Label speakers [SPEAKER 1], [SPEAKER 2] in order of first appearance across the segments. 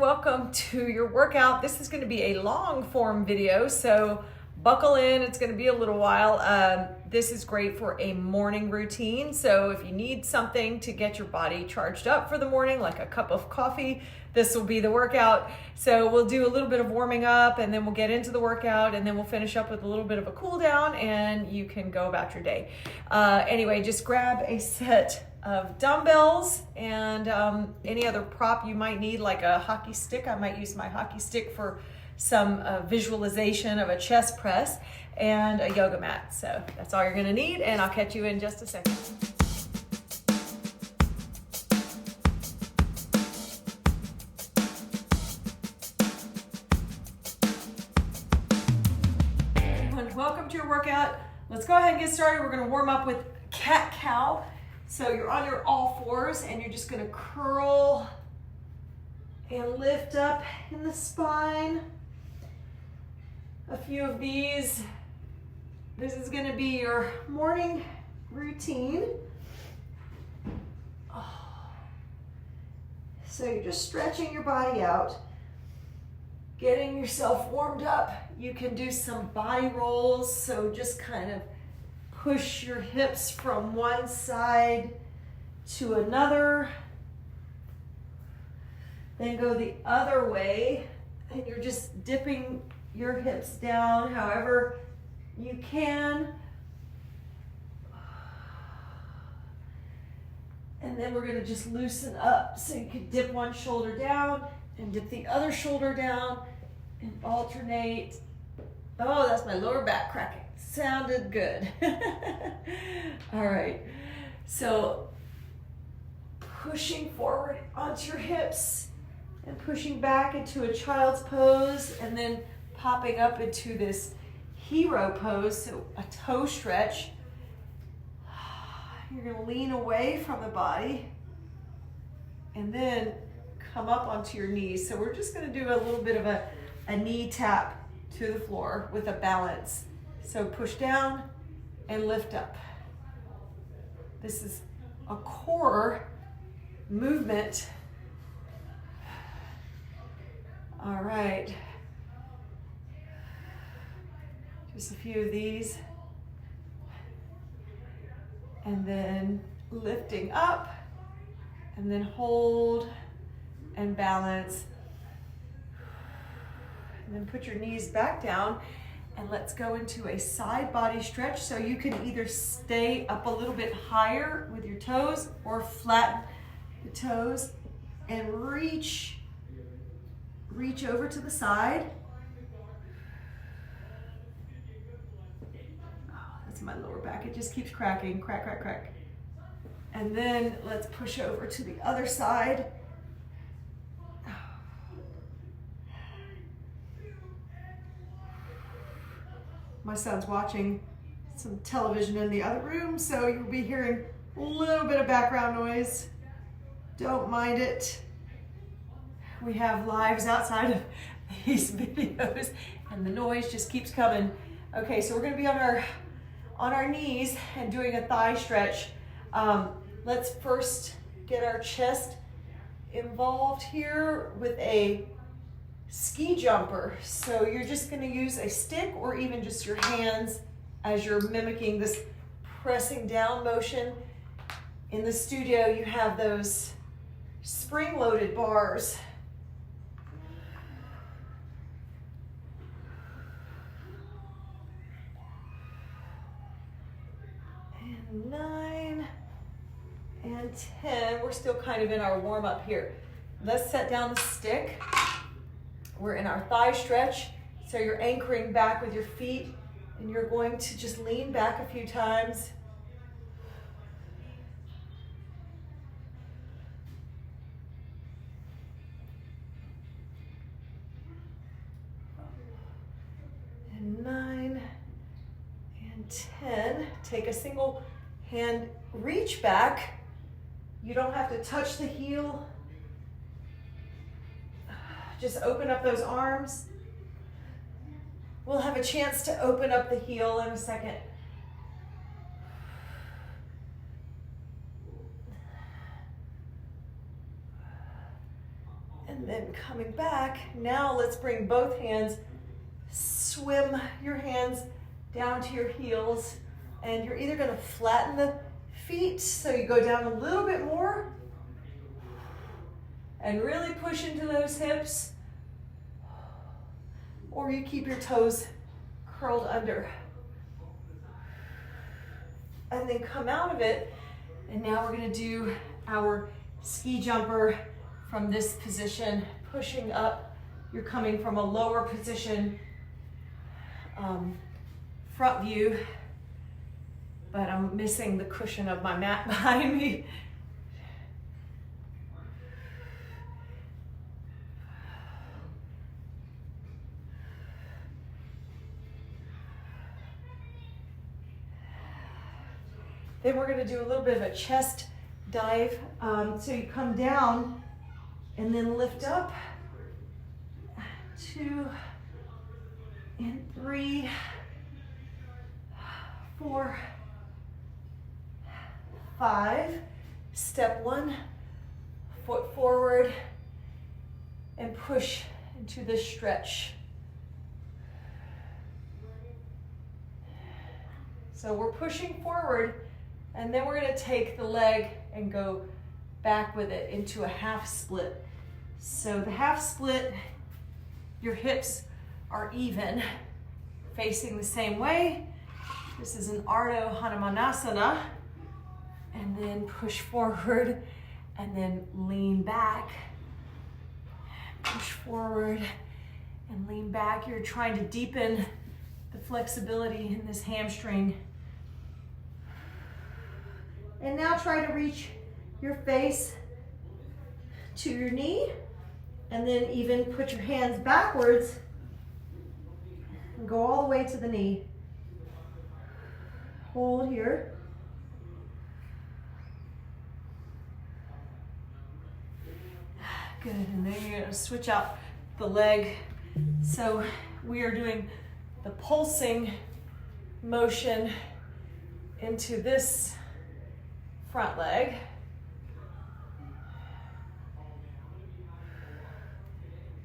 [SPEAKER 1] welcome to your workout. This is going to be a long form video, so buckle in. It's going to be a little while. This is great for a morning routine. So if you need something to get your body charged up for the morning, like a cup of coffee, this will be the workout. So we'll do a little bit of warming up, and then we'll get into the workout, and then we'll finish up with a little bit of a cool down, and you can go about your day. Anyway, just grab a set of dumbbells and any other prop you might need, like a hockey stick. I might use my hockey stick for some visualization of a chest press, and a yoga mat. So that's all you're gonna need, and I'll catch you in just a second. Everyone, welcome to your workout. Let's go ahead and get started. We're gonna warm up with cat-cow. So you're on your all fours, and you're just gonna curl and lift up in the spine. A few of these. This is gonna be your morning routine. So you're just stretching your body out, getting yourself warmed up. You can do some body rolls, so just kind of push your hips from one side to another, then go the other way, and you're just dipping your hips down however you can. And then we're gonna just loosen up, so you can dip one shoulder down and dip the other shoulder down and alternate. Oh, that's my lower back cracking. Sounded good. All right, so pushing forward onto your hips and pushing back into a child's pose, and then popping up into this hero pose, so a toe stretch. You're gonna lean away from the body and then come up onto your knees. So we're just gonna do a little bit of a knee tap to the floor with a balance. So push down and lift up. This is a core movement. All right. Just a few of these. And then lifting up, and then hold and balance. And then put your knees back down. And let's go into a side body stretch. So you can either stay up a little bit higher with your toes, or flatten the toes and reach over to the side. Oh, that's my lower back. It just keeps cracking, crack, crack, crack. And then let's push over to the other side. My son's watching some television in the other room, so you'll be hearing a little bit of background noise. Don't mind it. We have lives outside of these videos, and the noise just keeps coming. Okay, so we're gonna be on our knees and doing a thigh stretch. Let's first get our chest involved here with a ski jumper. So you're just gonna use a stick or even just your hands as you're mimicking this pressing down motion. In the studio, you have those spring-loaded bars. And 9 and 10. We're still kind of in our warm-up here. Let's set down the stick. We're in our thigh stretch, so you're anchoring back with your feet, and you're going to just lean back a few times. And 9 and 10. Take a single hand, reach back. You don't have to touch the heel. Just open up those arms. We'll have a chance to open up the heel in a second. And then coming back. Now let's bring both hands, swim your hands down to your heels, and you're either gonna flatten the feet so you go down a little bit more and really push into those hips, or you keep your toes curled under. And then come out of it, and now we're gonna do our ski jumper from this position, pushing up. You're coming from a lower position, front view, but I'm missing the cushion of my mat behind me. Then we're gonna do a little bit of a chest dive. So you come down and then lift up. 2 and 3, 4, 5. Step 1, foot forward and push into this stretch. So we're pushing forward, and then we're gonna take the leg and go back with it into a half split. So the half split, your hips are even, facing the same way. This is an Ardha Hanumanasana. And then push forward, and then lean back. Push forward and lean back. You're trying to deepen the flexibility in this hamstring. And now try to reach your face to your knee, and then even put your hands backwards and go all the way to the knee. Hold here. Good, and then you're gonna switch out the leg. So we are doing the pulsing motion into this front leg.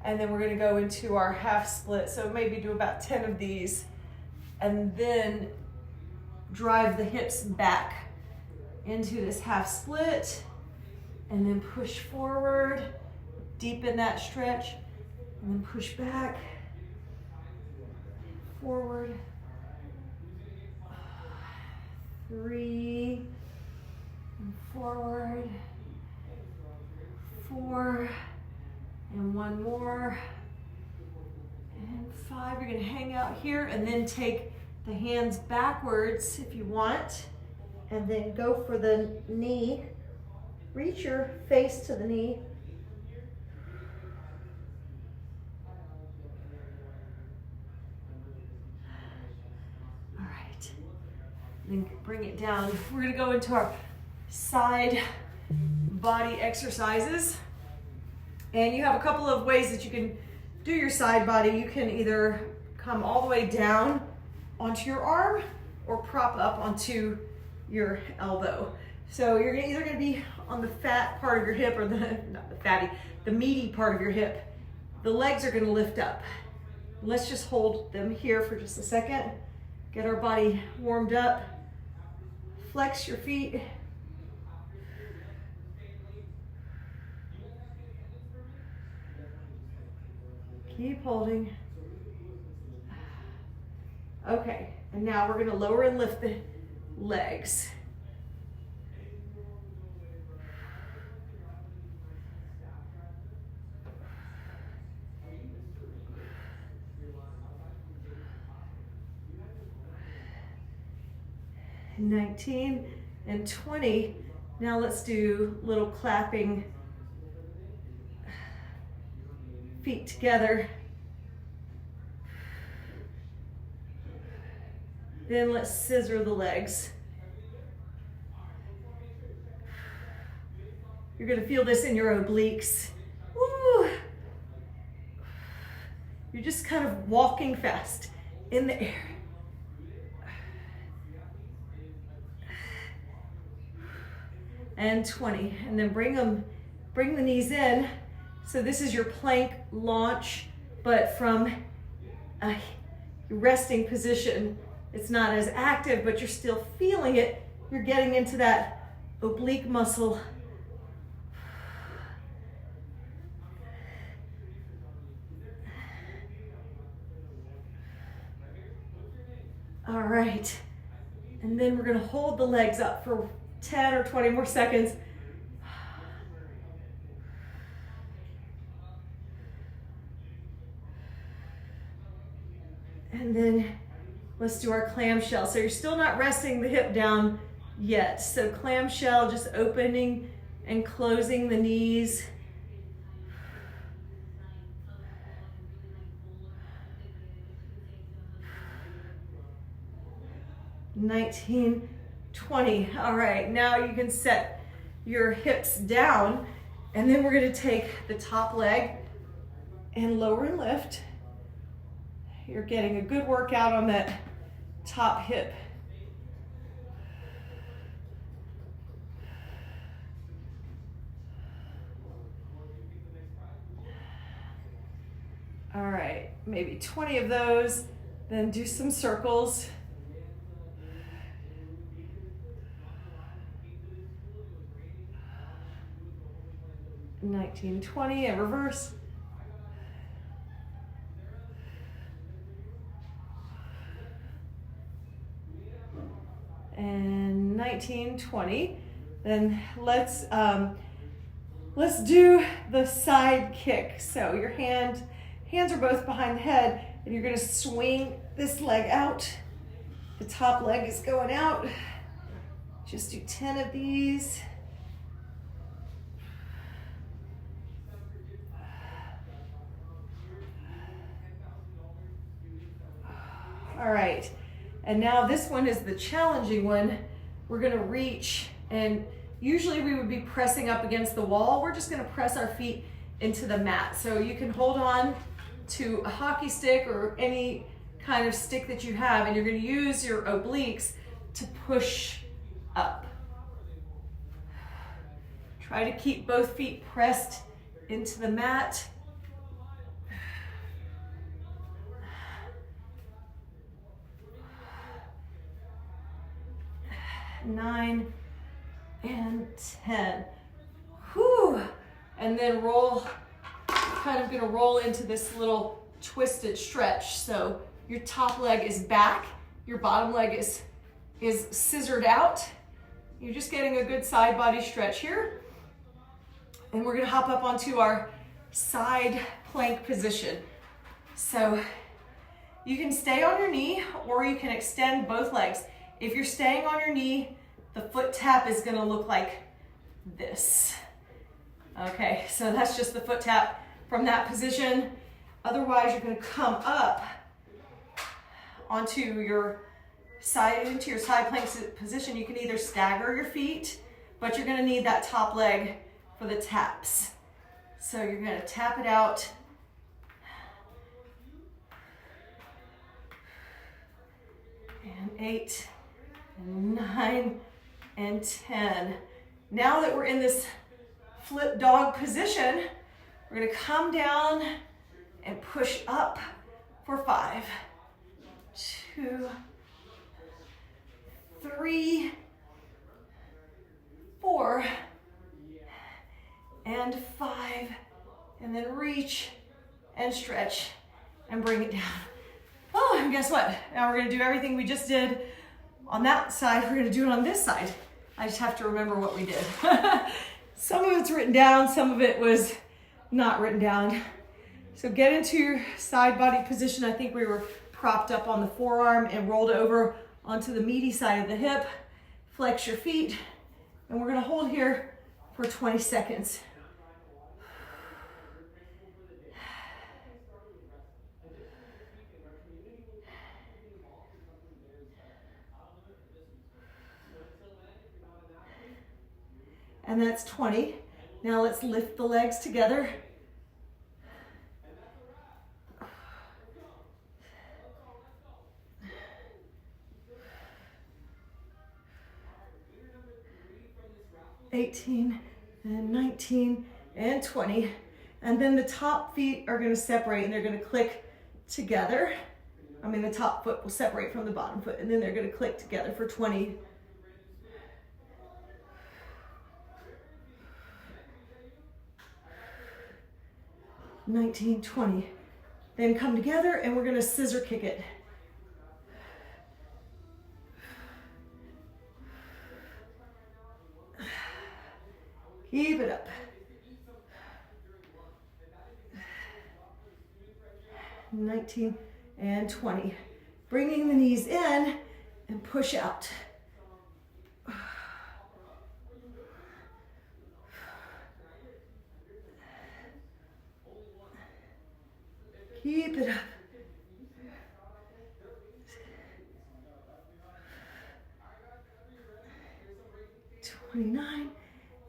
[SPEAKER 1] And then we're gonna go into our half split. So maybe do about 10 of these, and then drive the hips back into this half split, and then push forward, deepen that stretch, and then push back, forward. 3, and forward, 4, and 1 more, and 5. You're gonna hang out here, and then take the hands backwards if you want, and then go for the knee. Reach your face to the knee. All right, then bring it down. We're gonna go into our side body exercises. And you have a couple of ways that you can do your side body. You can either come all the way down onto your arm or prop up onto your elbow. So you're either gonna be on the fat part of your hip, or the meaty part of your hip. The legs are gonna lift up. Let's just hold them here for just a second. Get our body warmed up. Flex your feet. Keep holding. Okay, and now we're gonna lower and lift the legs. And 19 and 20. Now let's do little clapping feet together. Then let's scissor the legs. You're gonna feel this in your obliques. Woo. You're just kind of walking fast in the air. And 20, and then bring the knees in So this is your plank launch, but from a resting position. It's not as active, but you're still feeling it. You're getting into that oblique muscle. All right. And then we're going to hold the legs up for 10 or 20 more seconds. And then let's do our clamshell. So you're still not resting the hip down yet. So clamshell, just opening and closing the knees. $19, $20. All right, now you can set your hips down, and then we're going to take the top leg and lower and lift. You're getting a good workout on that top hip. All right, maybe 20 of those, then do some circles. $19, $20, and reverse. And $19, $20. Then let's do the side kick. So your hands are both behind the head, and you're going to swing this leg out. The top leg is going out. Just do 10 of these. All right, and now this one is the challenging one. We're gonna reach, and usually we would be pressing up against the wall. We're just gonna press our feet into the mat. So you can hold on to a hockey stick or any kind of stick that you have, and you're gonna use your obliques to push up. Try to keep both feet pressed into the mat. 9 and 10. Whew. And then roll, kind of gonna roll into this little twisted stretch. So your top leg is back, your bottom leg is scissored out. You're just getting a good side body stretch here. And we're gonna hop up onto our side plank position. So you can stay on your knee or you can extend both legs. If you're staying on your knee, the foot tap is gonna look like this. Okay, so that's just the foot tap from that position. Otherwise, you're gonna come up onto your side, into your side plank position. You can either stagger your feet, but you're gonna need that top leg for the taps. So you're gonna tap it out. And 8, and 9, and 10. Now that we're in this flip dog position, we're gonna come down and push up for 5, 2, 3, 4, and 5, and then reach and stretch and bring it down. Oh, and guess what? Now we're gonna do everything we just did on that side, we're gonna do it on this side. I just have to remember what we did. Some of it's written down, some of it was not written down. So get into your side body position. I think we were propped up on the forearm and rolled over onto the meaty side of the hip. Flex your feet, and we're gonna hold here for 20 seconds. And that's 20. Now let's lift the legs together. $18 and $19 and $20. And then the top feet are gonna separate and they're gonna click together. The top foot will separate from the bottom foot and then they're gonna click together for 20. (19, 20). Then come together and we're gonna scissor kick it. Keep it up. 19 and 20. Bringing the knees in and push out. Keep it up. 29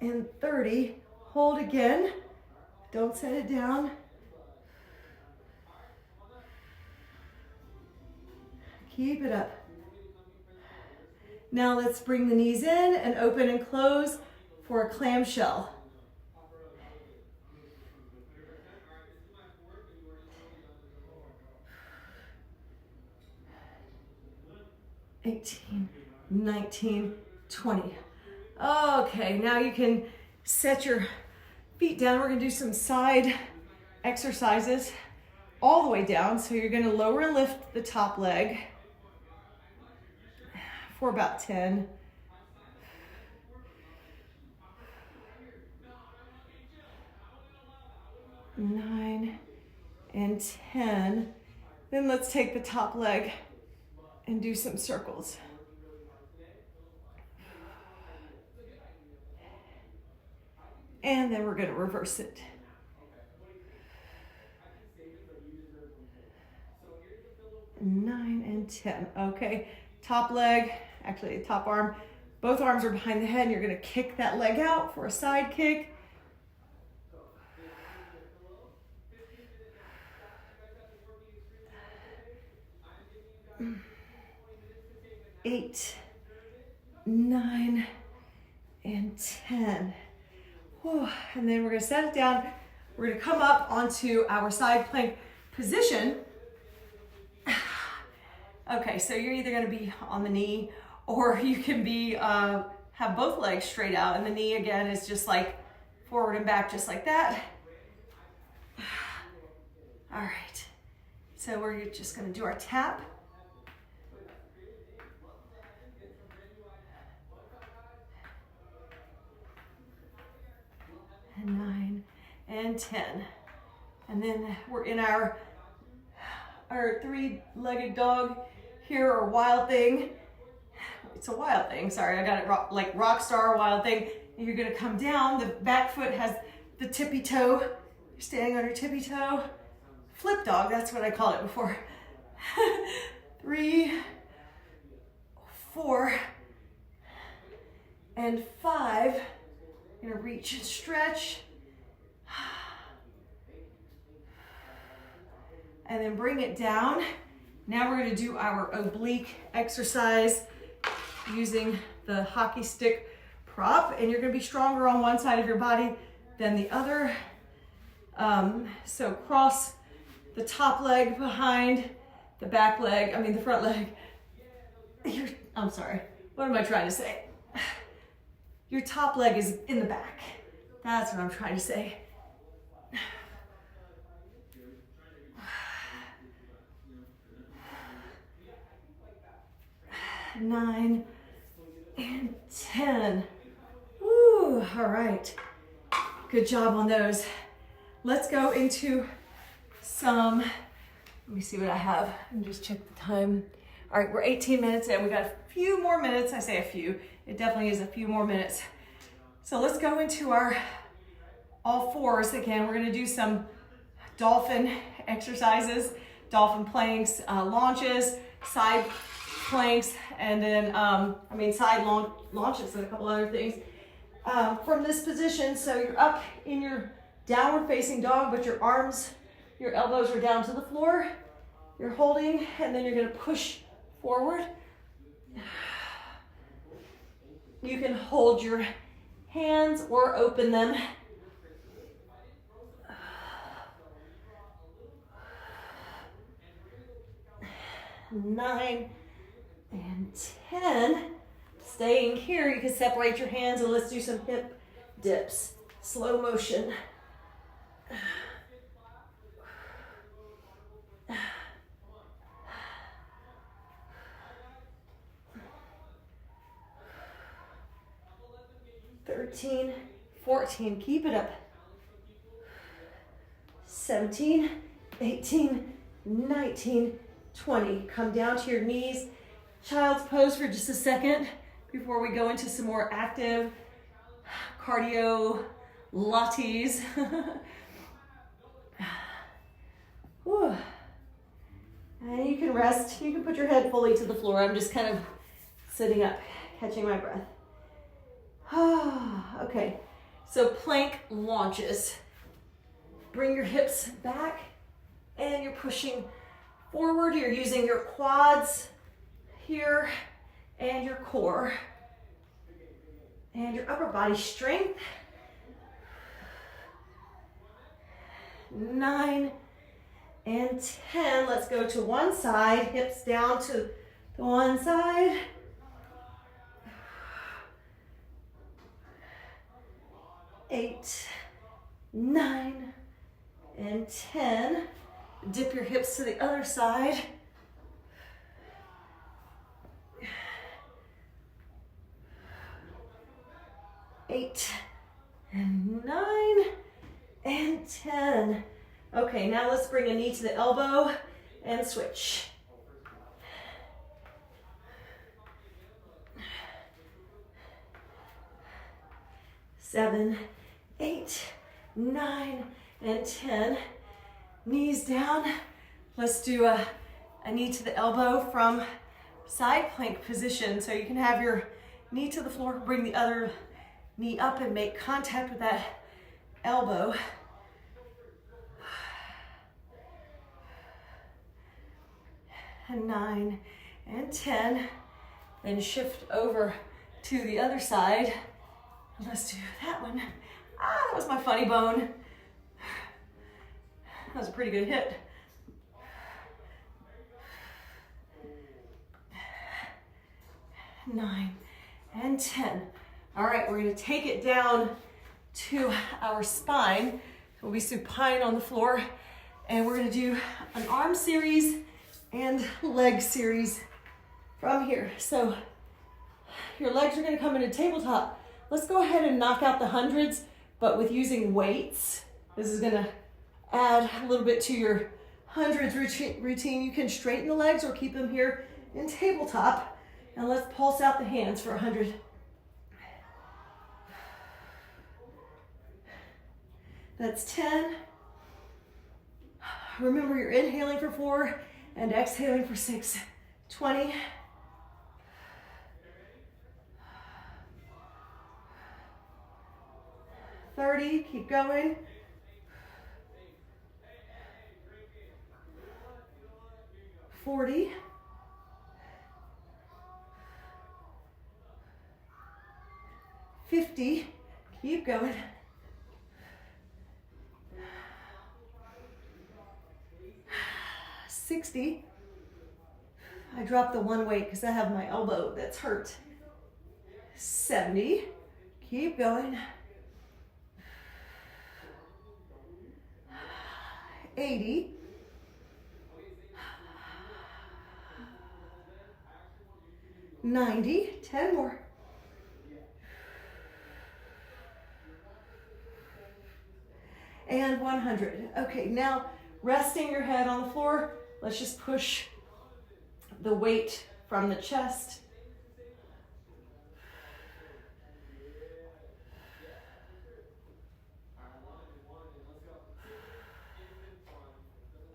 [SPEAKER 1] and 30. Hold again. Don't set it down. Keep it up. Now let's bring the knees in and open and close for a clamshell. (18, 19, 20). Okay, now you can set your feet down. We're gonna do some side exercises all the way down. So you're gonna lower and lift the top leg for about 10. (9 and 10). Then let's take the top leg and do some circles. And then we're going to reverse it. (9 and 10). Okay, top leg, actually top arm, both arms are behind the head and you're going to kick that leg out for a side kick. 8, 9, and 10. Whew. And then we're gonna set it down. We're gonna come up onto our side plank position. Okay, so you're either gonna be on the knee or you can be, have both legs straight out, and the knee again is just like forward and back, just like that. All right, so we're just gonna do our tap. And 9 and 10. And then we're in our three-legged dog here, or wild thing. It's a wild thing, sorry, I got it like rock star wild thing. And you're gonna come down, the back foot has the tippy toe. You're standing on your tippy toe. Flip dog, that's what I called it before. 3, 4, and 5. You're gonna reach and stretch. And then bring it down. Now we're gonna do our oblique exercise using the hockey stick prop, and you're gonna be stronger on one side of your body than the other. So cross the top leg behind the back leg, the front leg. I'm sorry, what am I trying to say? Your top leg is in the back. That's what I'm trying to say. 9 and 10. Woo, all right. Good job on those. Let's go into some, let me see what I have and just check the time. All right, we're 18 minutes in. We got a few more minutes. I say a few. It definitely is a few more minutes. So let's go into our all fours again. We're gonna do some dolphin exercises, dolphin planks, launches, side planks, and then, side launches and a couple other things. From this position, so you're up in your downward facing dog, but your arms, your elbows are down to the floor. You're holding, and then you're gonna push forward. You can hold your hands or open them. 9 and 10. Staying here, you can separate your hands and let's do some hip dips. Slow motion. 13, 14, keep it up. 17, 18, 19, 20. Come down to your knees. Child's pose for just a second before we go into some more active cardio lattes. And you can rest. You can put your head fully to the floor. I'm just kind of sitting up, catching my breath. Okay, so plank launches. Bring your hips back and you're pushing forward. You're using your quads here and your core and your upper body strength. 9 and 10. Let's go to one side, hips down to the one side. 8, 9, and 10. Dip your hips to the other side. 8, and 9, and 10. Okay, now let's bring a knee to the elbow and switch. 7, 8, 9, and 10. Knees down. Let's do a knee to the elbow from side plank position. So you can have your knee to the floor, bring the other knee up and make contact with that elbow. 9 and 10. Then shift over to the other side. Let's do that one. That was my funny bone. That was a pretty good hit. 9 and 10. All right, we're gonna take it down to our spine. We'll be supine on the floor, and we're gonna do an arm series and leg series from here. So your legs are gonna come into tabletop. Let's go ahead and knock out the hundreds, but with using weights. This is gonna add a little bit to your hundreds routine. You can straighten the legs or keep them here in tabletop. And let's pulse out the hands for 100. That's 10. Remember, you're inhaling for 4 and exhaling for 6. 20. 30, keep going. 40. 50, keep going. 60. I dropped the one weight because I have my elbow that's hurt. 70, keep going. 80. 90, 10 more. And 100. Okay, now resting your head on the floor, let's just push the weight from the chest.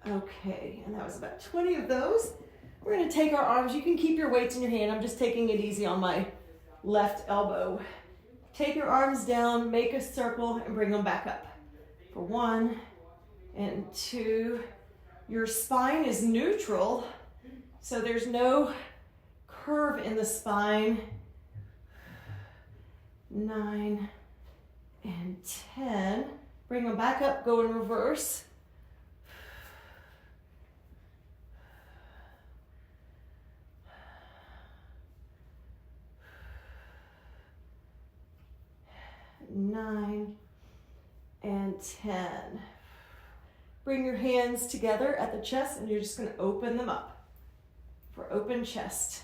[SPEAKER 1] Okay, and that was about 20 of those. We're gonna take our arms. You can keep your weights in your hand. I'm just taking it easy on my left elbow. Take your arms down, make a circle, and bring them back up. For 1 and 2. Your spine is neutral, so there's no curve in the spine. 9 and 10. Bring them back up, go in reverse. 9, and 10. Bring your hands together at the chest and you're just going to open them up for open chest.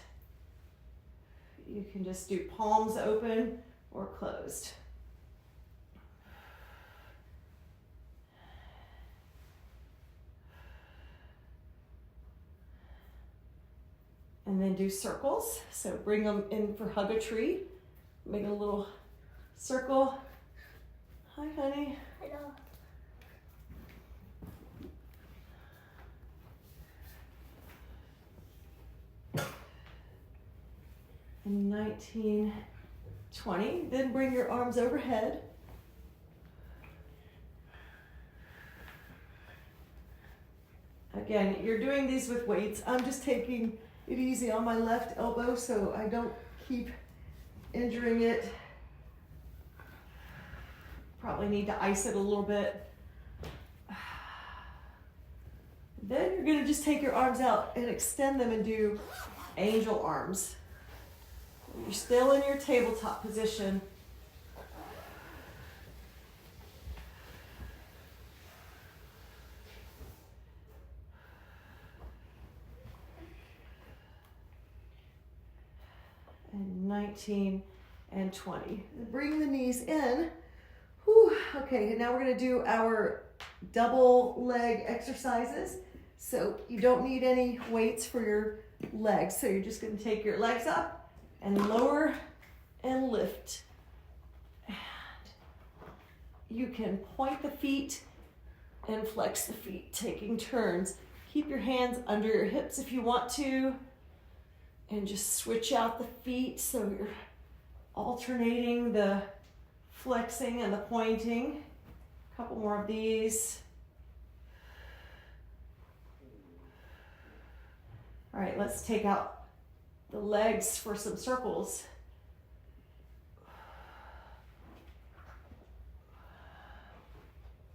[SPEAKER 1] You can just do palms open or closed. And then do circles. So bring them in for hug a tree. Make a little circle. Hi, honey.
[SPEAKER 2] Hello.
[SPEAKER 1] And 19, 20. Then bring your arms overhead. Again, you're doing these with weights. I'm just taking it easy on my left elbow so I don't keep injuring it. Probably need to ice it a little bit. Then you're gonna just take your arms out and extend them and do angel arms. You're still in your tabletop position. And 19 and 20. Bring the knees in. Whew. Okay, and now we're gonna do our double leg exercises. So you don't need any weights for your legs. So you're just gonna take your legs up and lower and lift. And you can point the feet and flex the feet, taking turns. Keep your hands under your hips if you want to. And just switch out the feet so you're alternating the flexing and the pointing. A couple more of these. All right, let's take out the legs for some circles.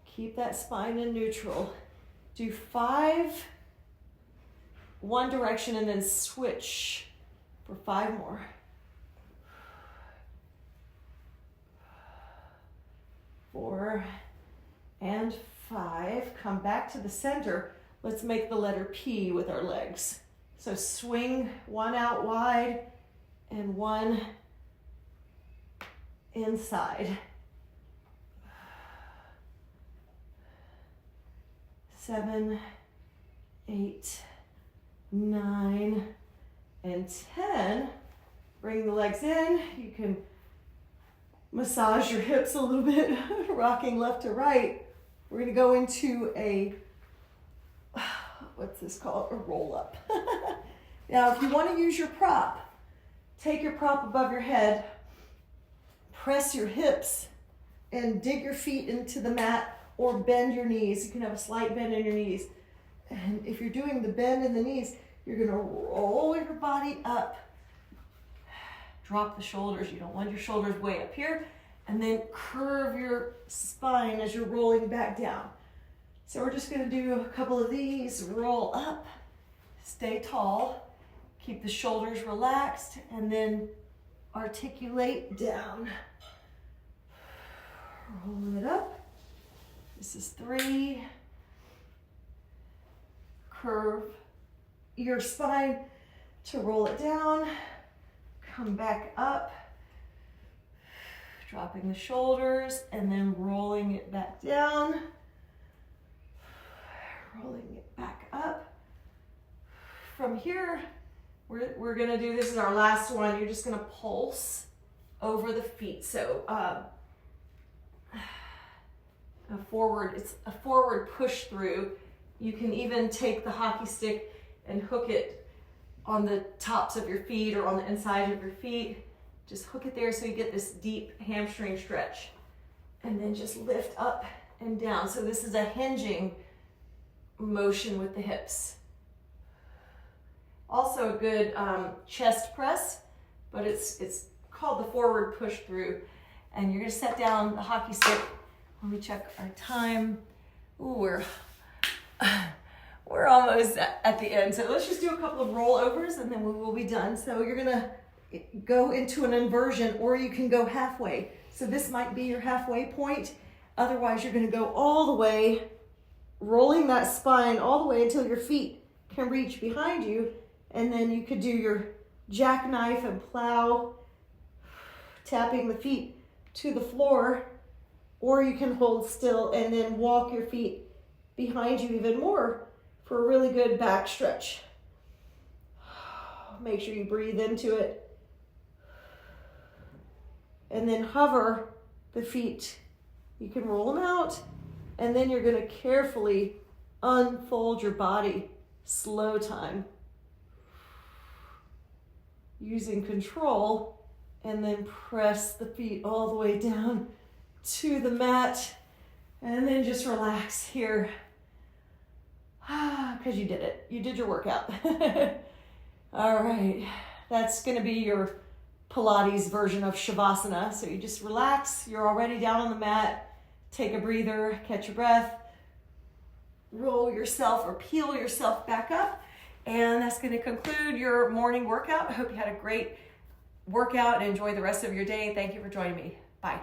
[SPEAKER 1] Keep that spine in neutral. Do 5, one direction, and then switch for 5 more. 4 and 5. Come back to the center. Let's make the letter P with our legs. So swing one out wide and one inside. 7, 8, 9, and 10. Bring the legs in. You can massage your hips a little bit, rocking left to right. We're going to go into a, what's this called? A roll up. Now, if you want to use your prop, take your prop above your head, press your hips, and dig your feet into the mat or bend your knees. You can have a slight bend in your knees. And if you're doing the bend in the knees, you're going to roll your body up. Drop the shoulders. You don't want your shoulders way up here. And then curve your spine as you're rolling back down. So we're just going to do a couple of these. Roll up. Stay tall. Keep the shoulders relaxed. And then articulate down. Roll it up. This is 3. Curve your spine to roll it down. Come back up. Dropping the shoulders and then rolling it back down. Rolling it back up. From here, we're gonna do, this is our last one. You're just gonna pulse over the feet. So it's a forward push through. You can even take the hockey stick and hook it on the tops of your feet or on the inside of your feet. Just hook it there so you get this deep hamstring stretch. And then just lift up and down. So this is a hinging motion with the hips. Also a good chest press, but it's called the forward push through. And you're gonna set down the hockey stick. Let me check our time. Ooh, we're almost at the end. So let's just do a couple of rollovers and then we will be done. So you're gonna go into an inversion or you can go halfway. So this might be your halfway point. Otherwise, you're gonna go all the way, rolling that spine all the way until your feet can reach behind you. And then you could do your jackknife and plow, tapping the feet to the floor, or you can hold still and then walk your feet behind you even more for a really good back stretch. Make sure you breathe into it. And then hover the feet. You can roll them out, and then you're going to carefully unfold your body. Slow time. Using control, and then press the feet all the way down to the mat, and then just relax here. Because you did it. You did your workout. All right. That's going to be your Pilates version of Shavasana. So you just relax. You're already down on the mat. Take a breather, catch your breath, roll yourself or peel yourself back up. And that's going to conclude your morning workout. I hope you had a great workout and enjoy the rest of your day. Thank you for joining me. Bye.